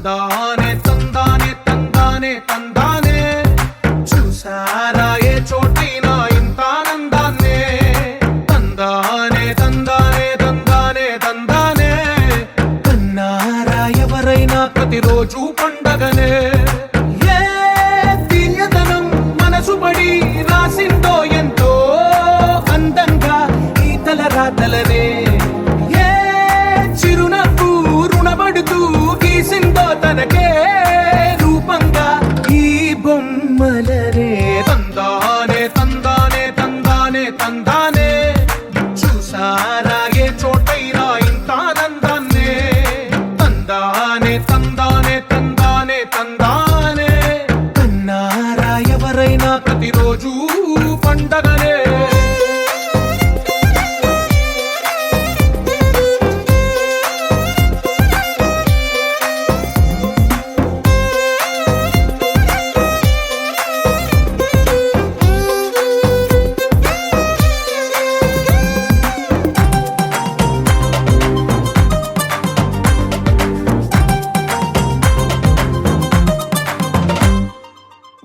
తందానే తందానే తందానే తందానే చూసారా ఏ చోటైనా ఇంత ఆనందాన్నే తందానే తందానే తందానే తందానే కన్నారా ఎవరైనా ప్రతిరోజు పండగనే ఏ తీయదనం మనసు పడి రాసిందో ఎంతో అందంగా ఈ తలరాతలనే ఏ చిరునవ్వు రుణపడుతూ గీసిందో తనకే రూపంగా ఈ బొమ్మలనే తందానే తందానే తందానే తందానే చూసారా ఏ చోటైనా ఇంత ఆనందాన్నే తందానే తందానే తందానే తందానే కన్నారా ఎవరైనా ప్రతిరోజు పండగనే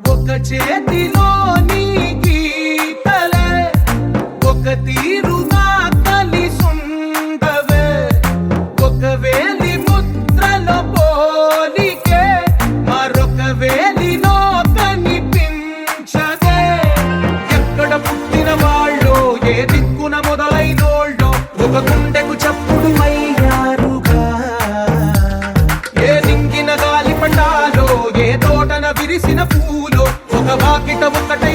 ఒక చేతిలో నీ గీతలే ఒక తీరుగా కలిసుండవే ఒక వేలి ముద్రలో పోలికే మరొక వేలిలో కనిపించదే ఎక్కడ పుట్టిన వాళ్ళో ఏ దిక్కున మొదలైనోళ్ళో ఒక గుండెకు చప్పుడు అయ్యారుగా ఏ దింగిన గాలి పటాలో ఏ తోటన విరిసిన పూలో ఒక వాకిట ఒకటే